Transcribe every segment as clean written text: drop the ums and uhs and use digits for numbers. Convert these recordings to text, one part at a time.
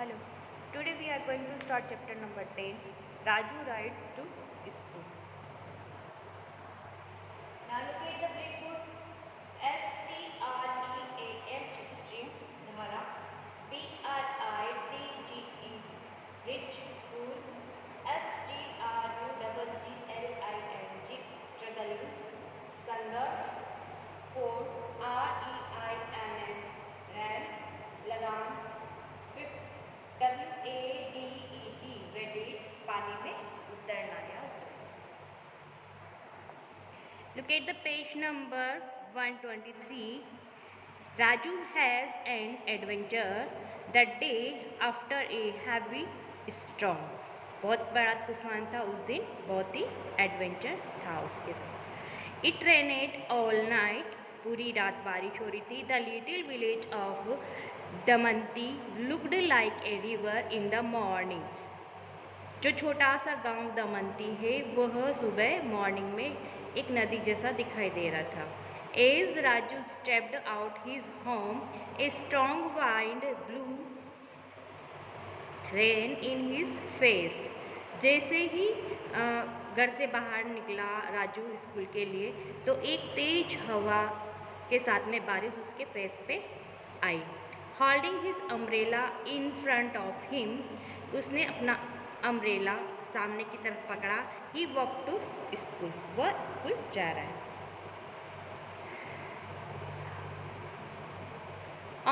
Hello. Today we are going to start chapter number 10. Raju rides to school. Now look at the blackboard. STREAM stream Dhara. BRIDGE rich cool. STRUGGLING struggling. संघर्ष. Ford REINS ran. लगाम. Fifth WADED वेडेड पानी में उतरना या उतरना. Look at the page number 123. Raju has an adventure the day after a heavy storm. बहुत बड़ा तूफान था उस दिन, बहुत ही एडवेंचर था उसके साथ. It rained all night. पूरी रात बारिश हो रही थी. The little village of Damanti looked like a river in the morning. जो छोटा सा गांव दमंती है वह सुबह मॉर्निंग में एक नदी जैसा दिखाई दे रहा था. As Raju stepped out his home, a strong wind blew rain in his face. जैसे ही घर से बाहर निकला राजू स्कूल के लिए तो एक तेज हवा के साथ में बारिश उसके फेस पे आई. Holding his umbrella in front of him, उसने अपना अम्ब्रेला सामने की तरफ पकड़ा. ही वॉक टू स्कूल, वह स्कूल जा रहा है.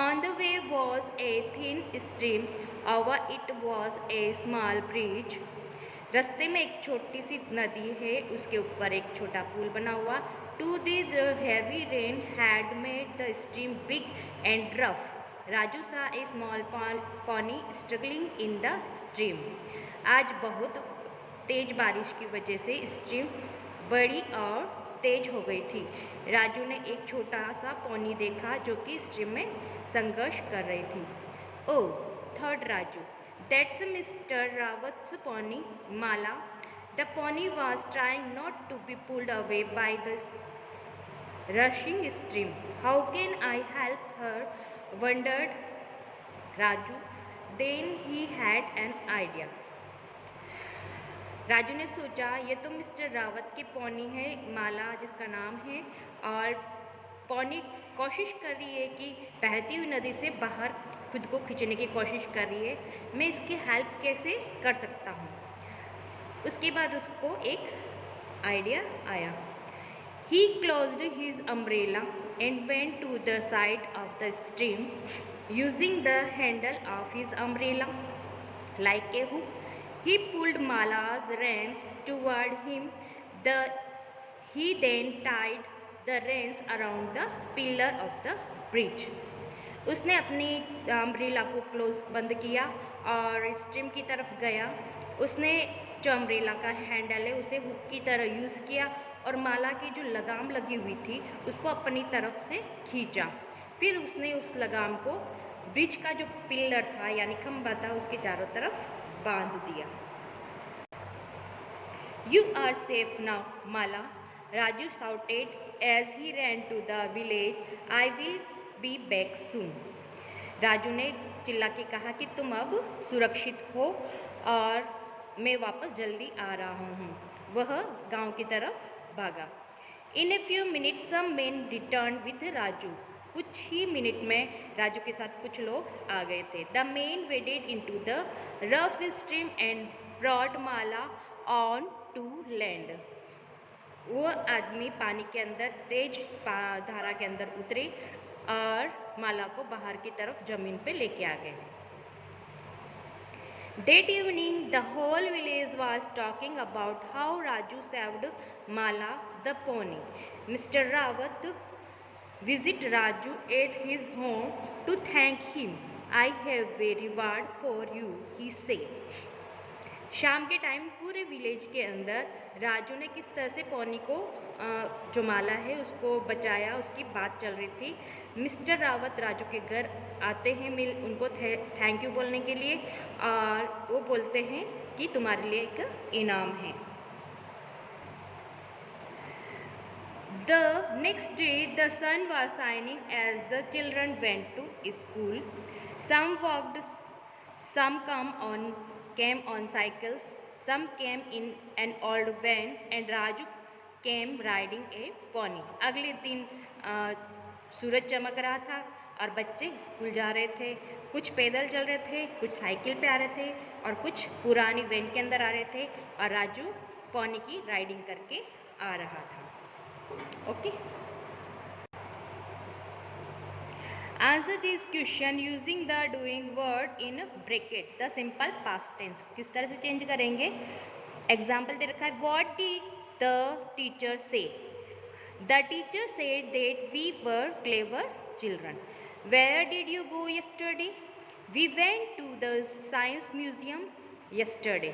On the way was a thin stream, over it was a small bridge. रास्ते में एक छोटी सी नदी है, उसके ऊपर एक छोटा पुल बना हुआ. Today the heavy rain had made the stream big and rough. Raju saw a small pony struggling in the stream. आज बहुत तेज बारिश की वजह से स्ट्रीम बड़ी और तेज हो गई थी. राजू ने एक छोटा सा पॉनी देखा जो कि स्ट्रीम में संघर्ष कर रही थी. Oh, thought Raju, that's Mr. Rawat's pony, Mala. The pony was trying not to be pulled away by the rushing stream. How can I help her? Wondered Raju. Then he had an idea. Raju ने सोचा ये तो mister Rawat की pony है माला जिसका नाम है, और पॉनी कोशिश कर रही है कि बहती हुई नदी से बाहर खुद को खींचने की कोशिश कर रही है. मैं इसकी हेल्प कैसे कर सकता हूँ. उसके बाद उसको एक आइडिया आया. He closed his umbrella and went to the side of the stream, using the handle of his umbrella like a hook. He pulled Mala's reins toward him. He then tied the reins around the pillar of the bridge. उसने अपनी umbrella को close बंद किया और stream की तरफ गया. उसने जो अम्ब्रेला का हैंडल है उसे हुक की तरह यूज़ किया और माला की जो लगाम लगी हुई थी उसको अपनी तरफ से खींचा. फिर उसने उस लगाम को ब्रिज का जो पिलर था यानी खंभा था उसके चारों तरफ बांध दिया. You are safe now, Mala, Raju shouted as he ran to the village. I will be back soon. Raju ने चिल्ला के कहा कि तुम अब सुरक्षित हो और मैं वापस जल्दी आ रहा हूँ. वह गांव की तरफ भागा. In a few minutes some men returned with Raju. कुछ ही मिनट में राजू के साथ कुछ लोग आ गए थे. The men waded into the rough stream and brought Mala on to land. वो आदमी पानी के अंदर तेज धारा के अंदर उतरे और माला को बाहर की तरफ जमीन पे लेके आ गए. That evening, the whole village was talking about how Raju saved Mala the pony. Mr. Rawat visited Raju at his home to thank him. I have a reward for you, he said. शाम के time पूरे village के अंदर राजू ने किस तरह से pony को जो माला है उसको बचाया उसकी बात चल रही थी. मिस्टर रावत राजू के घर आते हैं उनको थैंक यू बोलने के लिए और वो बोलते हैं कि तुम्हारे लिए एक इनाम है. The next day the sun was shining as the children went to school. Some walked Some came on cycles, some came in an old van, and Raju came riding a pony. अगले दिन सूरज चमक रहा था और बच्चे school जा रहे थे, कुछ पैदल चल रहे थे, कुछ साइकिल पे आ रहे थे और कुछ पुरानी वैन के अंदर आ रहे थे और राजू पौनी की राइडिंग करके आ रहा था। Okay, answer this question using the doing word in bracket the simple past tense. किस तरह से चेंज करेंगे? एग्जाम्पल दे रखा है, what did the teacher say? The teacher said that we were clever children. Where did you go yesterday? We went to the science museum yesterday.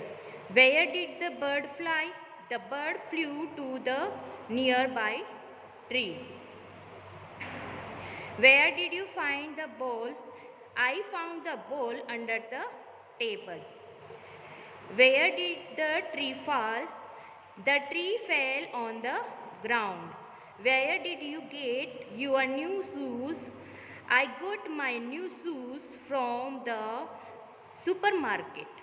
Where did the bird fly? The bird flew to the nearby tree. Where did you find the ball? I found the ball under the table. Where did the tree fall? The tree fell on the ground. Where did you get your new shoes? I got my new shoes from the supermarket.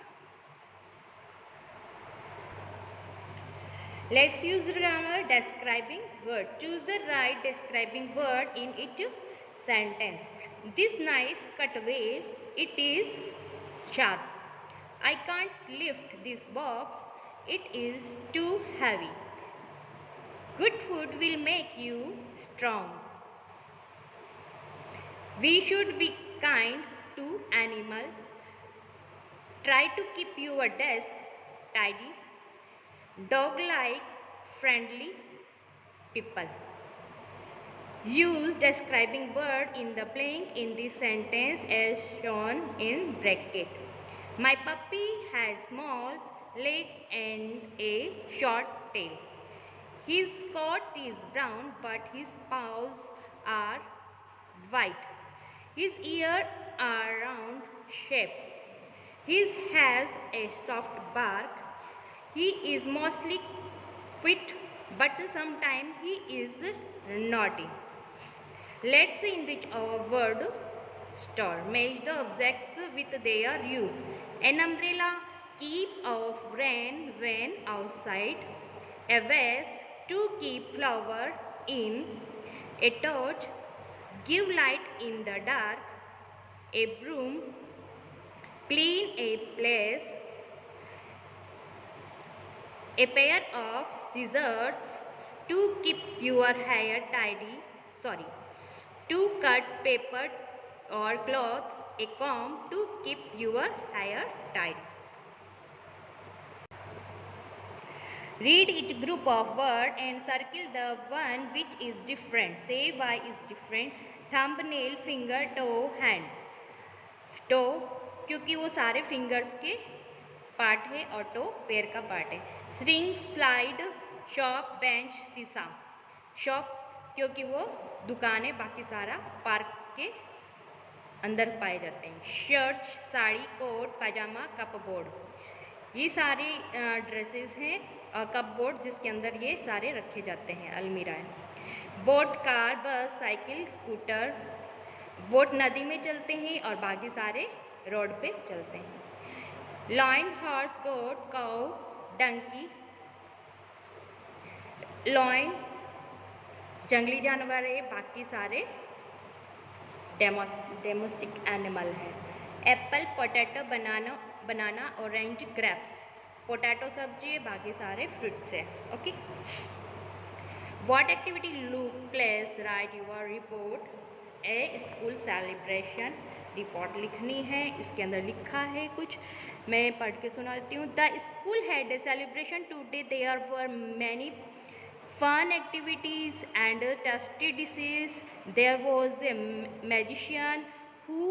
Let's use grammar describing word. Choose the right describing word in each sentence. This knife cut well. It is sharp. I can't lift this box. It is too heavy. Good food will make you strong. We should be kind to animal. Try to keep your desk tidy. Dog like friendly people. Use describing word in the blank in this sentence as shown in bracket. My puppy has small leg and a short tail. His coat is brown but his paws are white. His ears are round shape. He has a soft bark. He is mostly quiet but sometimes he is naughty. Let's enrich our word store. Match the objects with their use. An umbrella keep off rain when outside. A vase to keep flower in. A torch give light in the dark. A broom clean a place. A pair of scissors to keep your hair tidy. To cut paper or cloth. A comb to keep your hair tidy. Read each group of words and circle the one which is different. Say why is different. Thumb, nail, finger, toe, hand. Toe क्योंकि वो सारे fingers के part है और to पैर का part है. Swing, slide, shop, bench, शीशा. शॉप क्योंकि वो दुकान है, बाकी सारा पार्क के अंदर पाए जाते हैं. शर्ट, साड़ी, कोट, पाजामा, कपबोर्ड. ये सारे ड्रेसेस हैं और कपबोर्ड जिसके अंदर ये सारे रखे जाते हैं, अलमीरा है. बोट, कार, बस, साइकिल, स्कूटर. बोट नदी में चलते हैं और बाकी सारे रोड पे चलते हैं. लॉइन, हॉर्स, गोट, काऊ, डंकी. लॉइन जंगली जानवर है, बाकी सारे डोमेस्टिक एनिमल है. एप्पल, पोटैटो, बनाना, ऑरेंज, ग्रेप्स. पोटैटो सब्जी है, बाकी सारे फ्रूट्स है. Okay. What activity look place right your report. A school celebration. Report लिखनी है, इसके अंदर लिखा है कुछ, मैं पढ़ के सुनाती हूँ. The school had a celebration today. There were many fun activities and tasty dishes. There was a magician who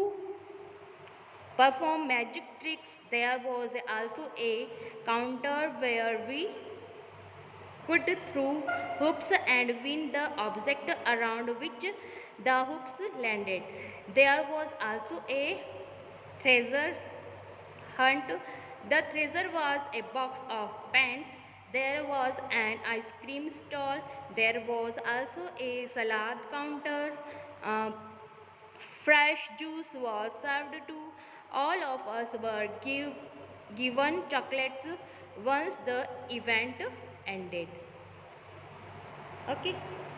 performed magic tricks. There was also a counter where we could throw hoops and win the object around which the hoops landed. There was also a treasure hunt. The treasure was a box of pants. There was an ice cream stall. There was also a salad counter. Fresh juice was served too. All of us were given chocolates once the event ended. Okay.